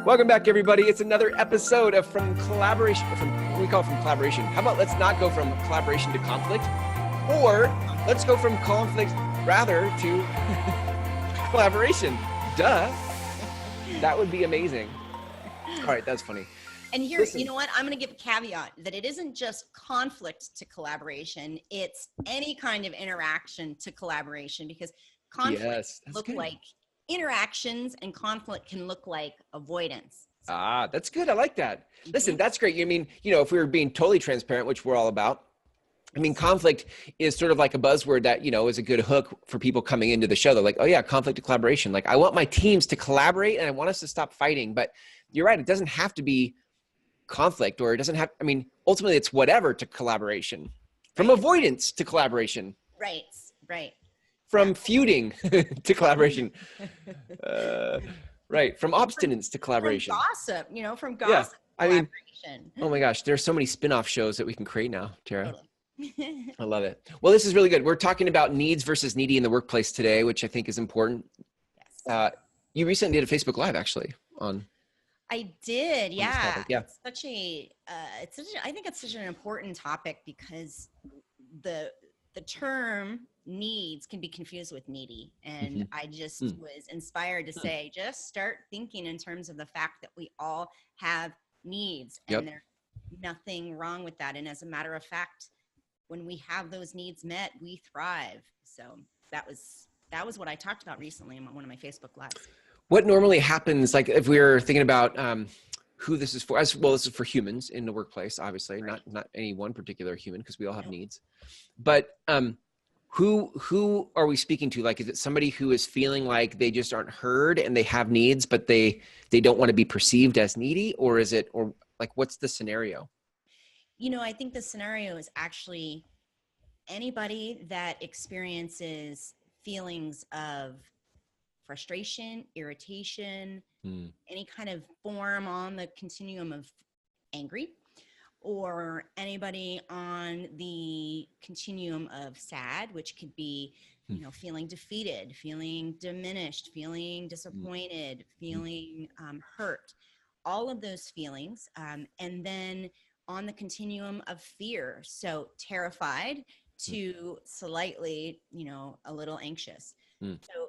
Welcome back, everybody. It's another episode of From Collaboration. We call it From Collaboration. How about let's not go from collaboration to conflict, or let's go from conflict rather to collaboration. Duh. That would be amazing. All right, that's funny. And here, you know what? I'm going to give a caveat that it isn't just conflict to collaboration. It's any kind of interaction to collaboration, because conflicts look like interactions and conflict can look like avoidance. Ah, that's good. I like that. Listen, that's great. I mean, if we were being totally transparent, which we're all about, I mean, conflict is sort of like a buzzword that, is a good hook for people coming into the show. They're like, oh yeah, conflict to collaboration. Like, I want my teams to collaborate and I want us to stop fighting. But you're right. It doesn't have to be conflict, or it doesn't have, ultimately it's whatever to collaboration, from avoidance to collaboration. Right. From feuding to collaboration. Right. From obstinance to collaboration. From gossip, from gossip to collaboration. Oh my gosh, there's so many spin-off shows that we can create now, Tara. Totally. I love it. Well, this is really good. We're talking about needs versus needy in the workplace today, which I think is important. Yes. You recently did a Facebook Live actually on. I did. Yeah. Yeah. It's I think it's such an important topic, because the term needs can be confused with needy. And I just was inspired to say, just start thinking in terms of the fact that we all have needs, and there's nothing wrong with that. And as a matter of fact, when we have those needs met, we thrive. So that was what I talked about recently in one of my Facebook Lives. What normally happens, like if we're thinking about who this is for, as well, this is for humans in the workplace, obviously, right. not any one particular human, because we all have needs. But who are we speaking to? Like, is it somebody who is feeling like they just aren't heard and they have needs, but they don't want to be perceived as needy? Or is it, or like, what's the scenario? I think the scenario is actually anybody that experiences feelings of frustration, irritation, any kind of form on the continuum of angry, or anybody on the continuum of sad, which could be, feeling defeated, feeling diminished, feeling disappointed, feeling hurt, all of those feelings. And then on the continuum of fear, so terrified to slightly, a little anxious. So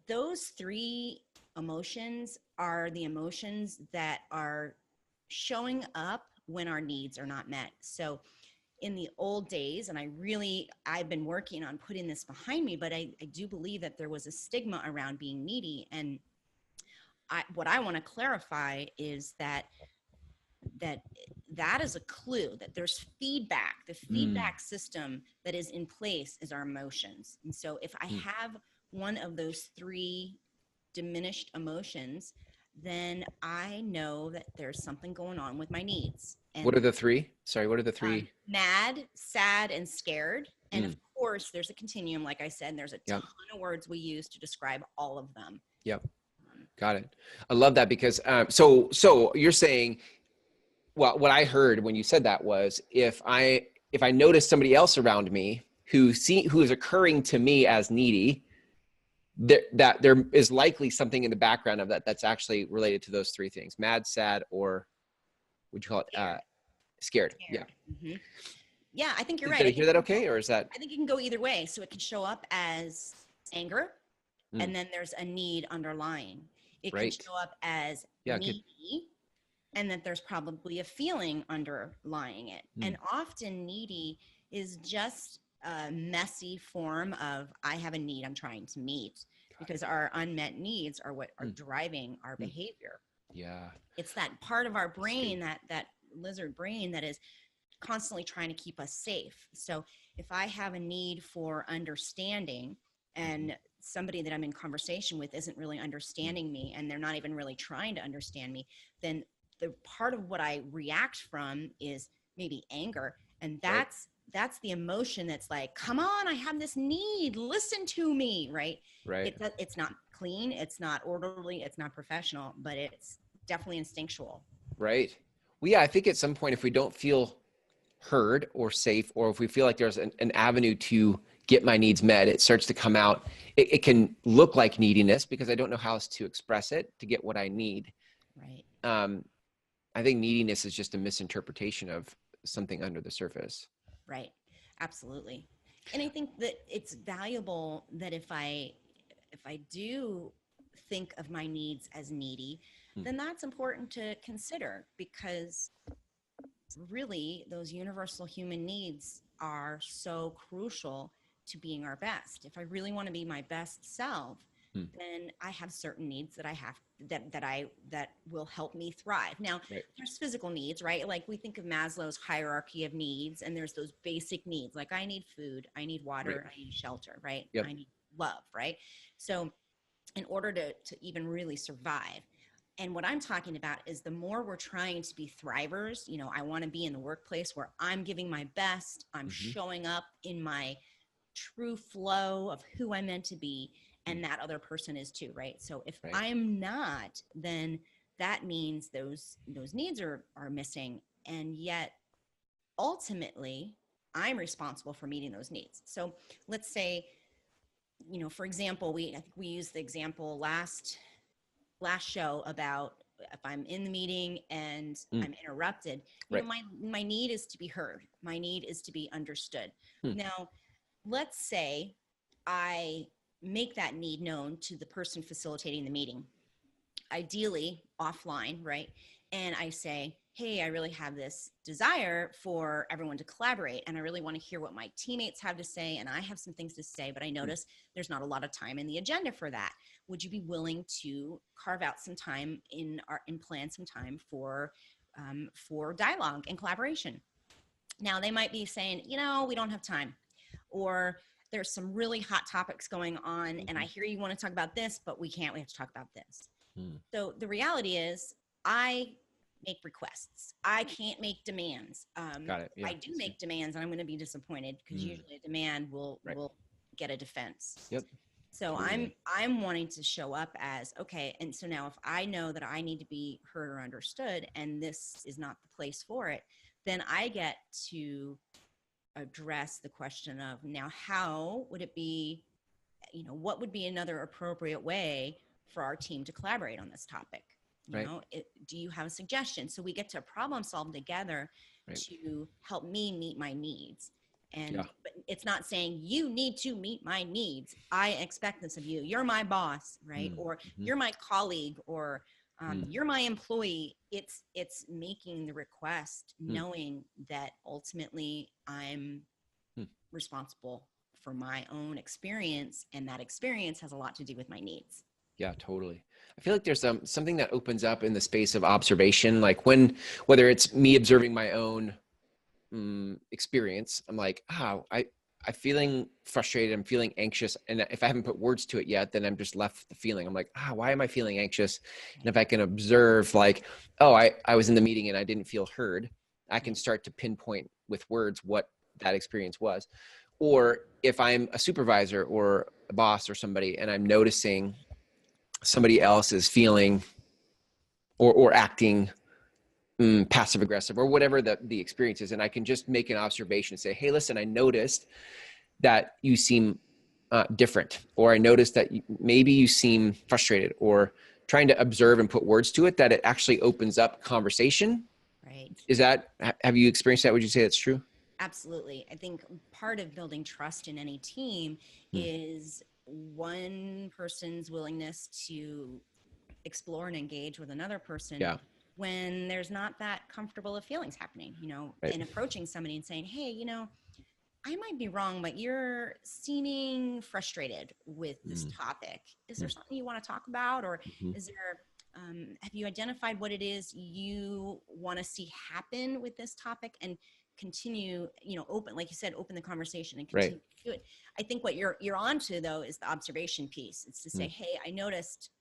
those three emotions are the emotions that are showing up when our needs are not met. So in the old days, and I've been working on putting this behind me, but I do believe that there was a stigma around being needy. And what I want to clarify is that is a clue that there's feedback. The feedback system that is in place is our emotions. And so if I have one of those three diminished emotions, then I know that there's something going on with my needs. And what are the three? Sorry, what are the three? Mad, sad, and scared. And of course, there's a continuum, like I said, and there's a ton of words we use to describe all of them. Yep. Got it. I love that, because so you're saying, well, what I heard when you said that was, if I notice somebody else around me who is occurring to me as needy, that there is likely something in the background of that's actually related to those three things: mad, sad, or would you call it scared? Yeah. Mm-hmm. Yeah, I think you're right. Did I hear that okay? Or is that? I think it can go either way. So it can show up as anger, and then there's a need underlying. It can show up as needy, and that there's probably a feeling underlying it. And often needy is just a messy form of, I have a need I'm trying to meet, because our unmet needs are what are driving our behavior. Yeah. It's that part of our brain, that lizard brain, that is constantly trying to keep us safe. So if I have a need for understanding, and somebody that I'm in conversation with isn't really understanding me, and they're not even really trying to understand me, then the part of what I react from is maybe anger. And that's the emotion that's like, come on, I have this need, listen to me, right? Right. It's not clean, it's not orderly, it's not professional, but it's definitely instinctual. Right. Well, yeah, I think at some point, if we don't feel heard or safe, or if we feel like there's an avenue to get my needs met, it starts to come out. It can look like neediness because I don't know how else to express it to get what I need. Right. I think neediness is just a misinterpretation of something under the surface. Right. Absolutely. And I think that it's valuable that if I do think of my needs as needy, Hmm. then that's important to consider, because really those universal human needs are so crucial to being our best. If I really want to be my best self, Hmm. then I have certain needs that I have that will help me thrive. Now, Right. there's physical needs, right? Like we think of Maslow's hierarchy of needs, and there's those basic needs like I need food, I need water, Right. I need shelter, right? Yep. I need love, right? So in order to even really survive. And what I'm talking about is the more we're trying to be thrivers, I want to be in the workplace where I'm giving my best, I'm Mm-hmm. showing up in my true flow of who I'm meant to be, and that other person is too, right? So if Right. I'm not, then that means those needs are missing, and yet ultimately I'm responsible for meeting those needs. So let's say, for example, I think we used the example last show about if I'm in the meeting and Mm. I'm interrupted, Right. my need is to be heard. My need is to be understood. Hmm. Now, let's say I make that need known to the person facilitating the meeting, ideally offline, right? And I say, hey, I really have this desire for everyone to collaborate, and I really want to hear what my teammates have to say, and I have some things to say, but I Hmm. notice there's not a lot of time in the agenda for that. Would you be willing to carve out some time and plan some time for dialogue and collaboration? Now they might be saying, we don't have time, or there's some really hot topics going on, and Mm-hmm. I hear you want to talk about this, but we can't. We have to talk about this. Hmm. So the reality is, I make requests. I can't make demands. Got it. If Yeah. I do make demands, I'm going to be disappointed, because Mm. usually a demand will Right. will get a defense. Yep. So Totally. I'm wanting to show up as okay. And so now if I know that I need to be heard or understood, and this is not the place for it, then I get to address the question of, now how would it be, what would be another appropriate way for our team to collaborate on this topic? Right. Do you have a suggestion? So we get to problem solve together Right. to help me meet my needs. Yeah. But it's not saying you need to meet my needs. I expect this of you. You're my boss, right? Mm. Or Mm-hmm. you're my colleague, or Mm. you're my employee. It's making the request, Mm. knowing that ultimately I'm Mm. responsible for my own experience, and that experience has a lot to do with my needs. Yeah, totally. I feel like there's something that opens up in the space of observation, like whether it's me observing my own experience, I'm like, I'm feeling frustrated. I'm feeling anxious. And if I haven't put words to it yet, then I'm just left with the feeling. I'm like, why am I feeling anxious? And Right. if I can observe like, I was in the meeting and I didn't feel heard, I can Right. start to pinpoint with words what that experience was. Or if I'm a supervisor or a boss or somebody, and I'm noticing somebody else is feeling or acting passive aggressive or whatever the experience is, and I can just make an observation and say, hey, listen, I noticed that you seem different, or I noticed that maybe you seem frustrated, or trying to observe and put words to it, that it actually opens up conversation. Right. Have you experienced that? Would you say that's true? Absolutely. I think part of building trust in any team Hmm. is one person's willingness to explore and engage with another person Yeah. when there's not that comfortable of feelings happening, Right. and approaching somebody and saying, hey, I might be wrong, but you're seeming frustrated with this Mm. topic. Is there Mm. something you want to talk about? Or Mm-hmm. is there, have you identified what it is you want to see happen with this topic, and continue, open, like you said, open the conversation and Right. continue to do it. I think what you're onto though is the observation piece. It's to say, Mm. hey, I noticed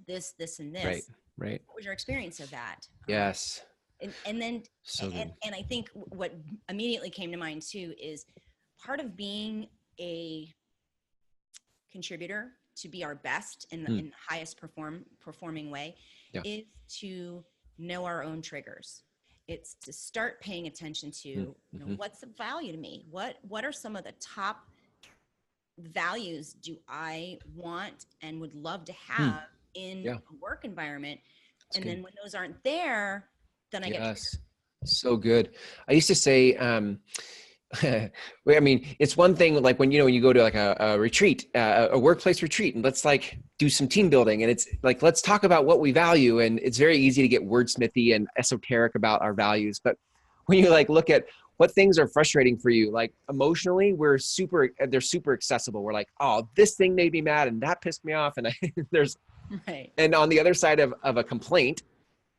this, and Right. this. Right. What was your experience of that? Yes. And then So good. and I think what immediately came to mind too is part of being a contributor to be our best in Mm. in highest performing way Yeah. is to know our own triggers. It's to start paying attention to, you know, what's of value to me? What are some of the top values do I want and would love to have in Yeah, a work environment? that's And good. then when those aren't there, then I get triggered. Yes. So good. I used to say, I mean, it's one thing like when, you know, when you go to like a retreat, a workplace retreat, and let's like do some team building, and it's like, let's talk about what we value. And it's very easy to get wordsmithy and esoteric about our values. But when you like look at what things are frustrating for you, like emotionally, they're super accessible. We're like, oh, this thing made me mad and that pissed me off. And there's, Right. and on the other side of a complaint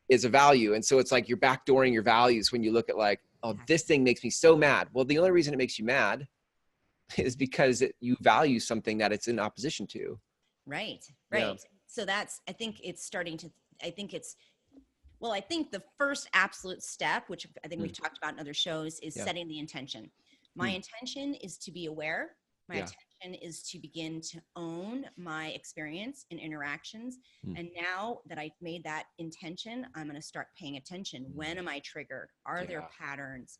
is a value. And so it's like you're backdooring your values when you look at like, oh, this thing makes me so mad. Well, the only reason it makes you mad is because you value something that it's in opposition to. Right. Yeah. Right. So that's, I think it's starting to, I think it's, well, I think the first absolute step, which I think we've talked about in other shows, is setting the intention. My intention is to be aware. My intention is to begin to own my experience and interactions. And now that I've made that intention, I'm going to start paying attention. When am I triggered? Are there patterns?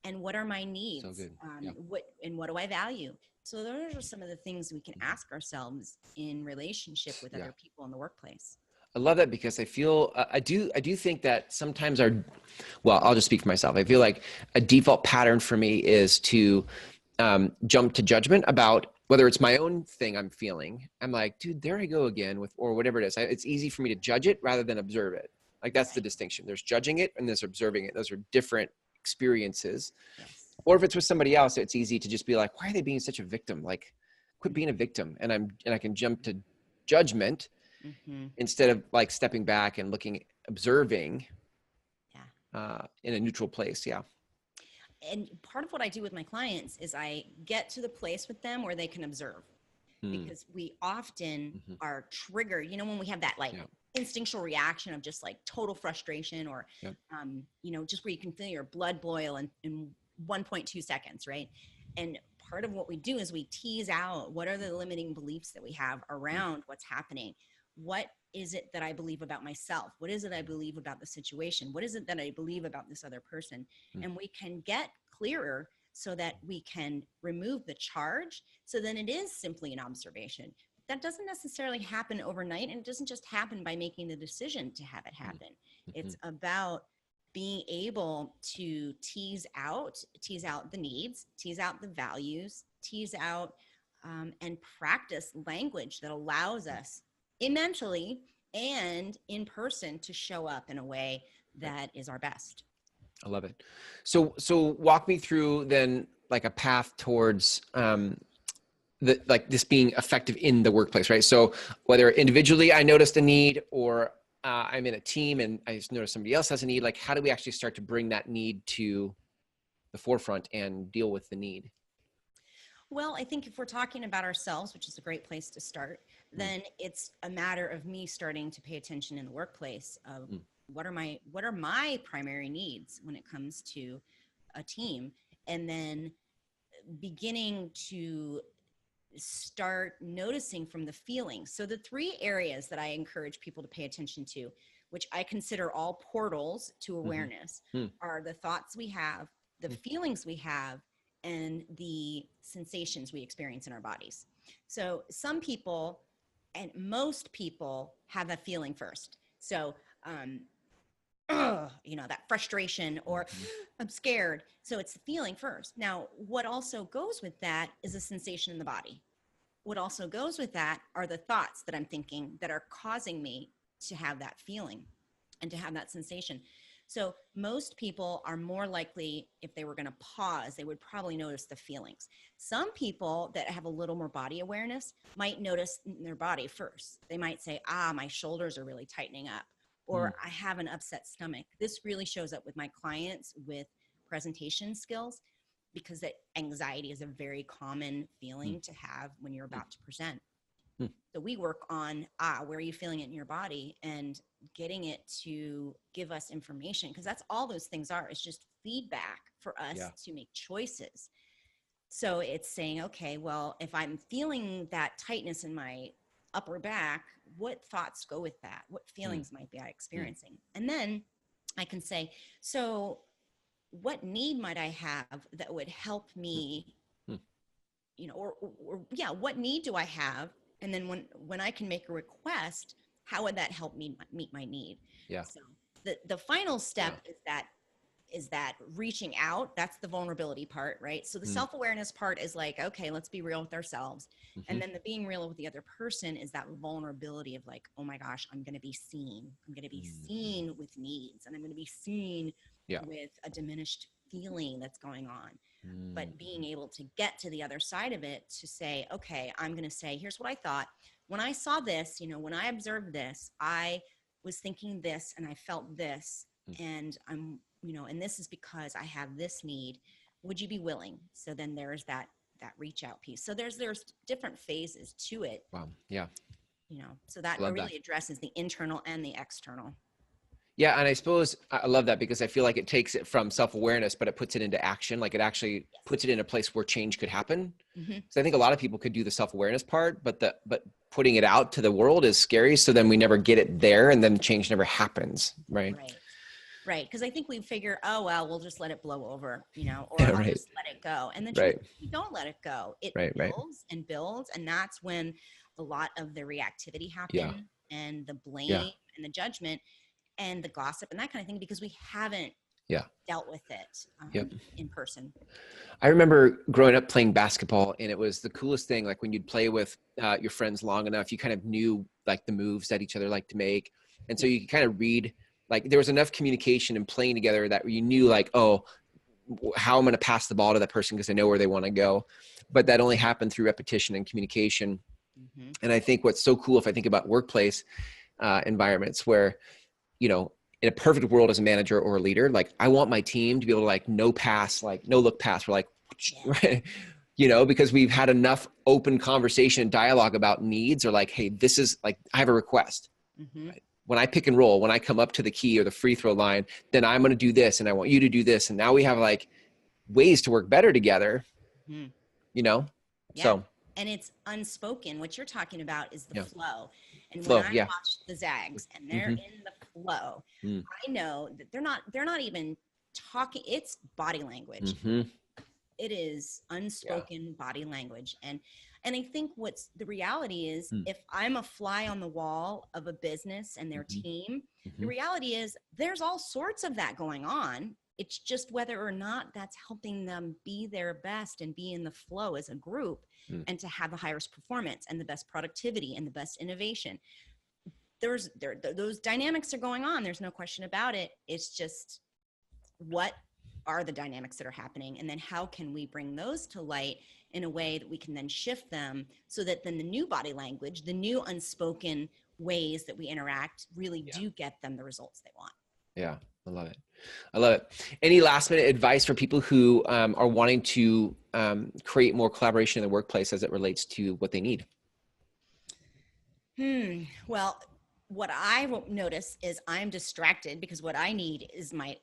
And what are my needs? So good. What do I value? So those are some of the things we can ask ourselves in relationship with other people in the workplace. I love that because I feel I do think that sometimes well, I'll just speak for myself. I feel like a default pattern for me is to jump to judgment about whether it's my own thing I'm feeling. I'm like, dude, there I go again with, or whatever it is. It's easy for me to judge it rather than observe it. Like that's the distinction. There's judging it and there's observing it. Those are different experiences. Yes. Or if it's with somebody else, it's easy to just be like, why are they being such a victim? Like, quit being a victim. And I can jump to judgment instead of like stepping back and observing in a neutral place. Yeah. And part of what I do with my clients is I get to the place with them where they can observe, because we often are triggered, you know, when we have that like instinctual reaction of just like total frustration or, you know, just where you can feel your blood boil in 1.2 seconds. Right. And part of what we do is we tease out what are the limiting beliefs that we have around what's happening. What is it that I believe about myself? What is it I believe about the situation? What is it that I believe about this other person? And we can get clearer so that we can remove the charge. So then it is simply an observation. That doesn't necessarily happen overnight, and it doesn't just happen by making the decision to have it happen. It's about being able to tease out the needs, tease out the values, tease out and practice language that allows us mentally and in person to show up in a way that is our best. I love it. So walk me through then like a path towards like this being effective in the workplace, right? So whether individually I noticed a need, or I'm in a team and I just noticed somebody else has a need, like how do we actually start to bring that need to the forefront and deal with the need? Well, I think if we're talking about ourselves, which is a great place to start, then it's a matter of me starting to pay attention in the workplace of what are my primary needs when it comes to a team, and then beginning to start noticing from the feelings. So the three areas that I encourage people to pay attention to, which I consider all portals to awareness, are the thoughts we have, the feelings we have, and the sensations we experience in our bodies. So some people and most people have a feeling first. So, you know, that frustration or I'm scared. So it's the feeling first. Now, what also goes with that is a sensation in the body. What also goes with that are the thoughts that I'm thinking that are causing me to have that feeling and to have that sensation. So most people are more likely, if they were going to pause, they would probably notice the feelings. Some people that have a little more body awareness might notice their body first. They might say, my shoulders are really tightening up, or I have an upset stomach. This really shows up with my clients with presentation skills, because that anxiety is a very common feeling to have when you're about to present. So we work on, where are you feeling it in your body, and getting it to give us information, because that's all those things are. It's just feedback for us to make choices. So it's saying, okay, well, if I'm feeling that tightness in my upper back, what thoughts go with that? What feelings might be I experiencing? And then I can say, so what need might I have that would help me, Hmm. or yeah, what need do I have? And then when I can make a request, how would that help me meet my need? Yeah. So the final step Yeah. is that reaching out. That's the vulnerability part, right? So the Mm. self-awareness part is like, okay, let's be real with ourselves. Mm-hmm. And then the being real with the other person is that vulnerability of like, oh my gosh, I'm going to be seen. I'm going to be Mm-hmm. seen with needs, and I'm going to be seen Yeah. with a diminished feeling that's going on. But Mm-hmm. being able to get to the other side of it to say, okay, I'm going to say, here's what I thought. When I saw this, when I observed this, I was thinking this and I felt this, and and this is because I have this need. Would you be willing? So then there's that reach out piece. So there's different phases to it, Wow. Yeah. so that I love that. really addresses the internal and the external. Yeah. And I suppose I love that because I feel like it takes it from self-awareness, but it puts it into action. Like it actually puts it in a place where change could happen. Mm-hmm. So I think a lot of people could do the self-awareness part, but putting it out to the world is scary. So then we never get it there, and then change never happens. Right. Right. Because I think we figure, oh, well, we'll just let it blow over, or Yeah, I'll right. just let it go. And the truth Right. is we don't let it go. It Right. Right. builds and builds. And that's when a lot of the reactivity Yeah. happen, and the Yeah. blame and the judgment and the gossip and that kind of thing, because we haven't Yeah. dealt with it Yep. in person. I remember growing up playing basketball, and it was the coolest thing. Like when you'd play with your friends long enough, you kind of knew like the moves that each other liked to make. And so Yeah. you could kind of read, like there was enough communication and playing together that you knew like, oh, how I'm going to pass the ball to that person because I know where they want to go. But that only happened through repetition and communication. Mm-hmm. And I think what's so cool, if I think about workplace environments where, in a perfect world as a manager or a leader, like I want my team to be able to like no pass, like no look pass. We're like, right? Because we've had enough open conversation and dialogue about needs, or like, hey, this is like, I have a request. Mm-hmm. Right? When I pick and roll, when I come up to the key or the free throw line, then I'm going to do this. And I want you to do this. And now we have like ways to work better together, Mm-hmm. Yeah. So. And it's unspoken. What you're talking about is the flow. And Flow. when I Yeah. watch the Zags and they're in the flow, I know that they're not even talking. It's body language. Mm-hmm. It is unspoken body language. And I think what's the reality is, if I'm a fly on the wall of a business and their team, the reality is there's all sorts of that going on. It's just whether or not that's helping them be their best and be in the flow as a group, and to have the highest performance and the best productivity and the best innovation. Those dynamics are going on. There's no question about it. It's just, what are the dynamics that are happening? And then how can we bring those to light in a way that we can then shift them, so that then the new body language, the new unspoken ways that we interact really do get them the results they want. Yeah. I love it. I love it. Any last minute advice for people who are wanting to create more collaboration in the workplace as it relates to what they need? Well, what I will notice is I'm distracted because what I need is my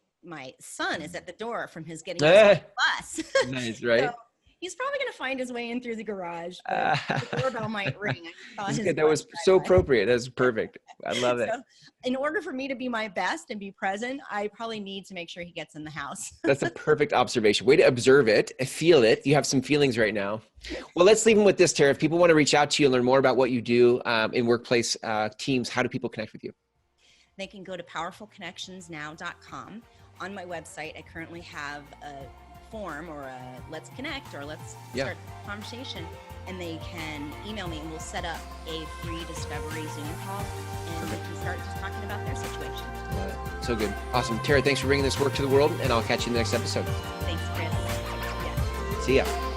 son is at the door from his getting on the bus. Nice, right? So he's probably going to find his way in through the garage. The doorbell might ring. That was so appropriate. That's perfect. I love it. So in order for me to be my best and be present, I probably need to make sure he gets in the house. That's a perfect observation. Way to observe it, feel it. You have some feelings right now. Well, let's leave them with this, Tara. If people want to reach out to you and learn more about what you do in workplace teams, how do people connect with you? They can go to powerfulconnectionsnow.com. On my website, I currently have a form or a let's connect or let's start a conversation, and they can email me and we'll set up a free discovery Zoom call, and we can start just talking about their situation. So good. Awesome. Tara, thanks for bringing this work to the world, and I'll catch you in the next episode. Thanks, Chris. See ya.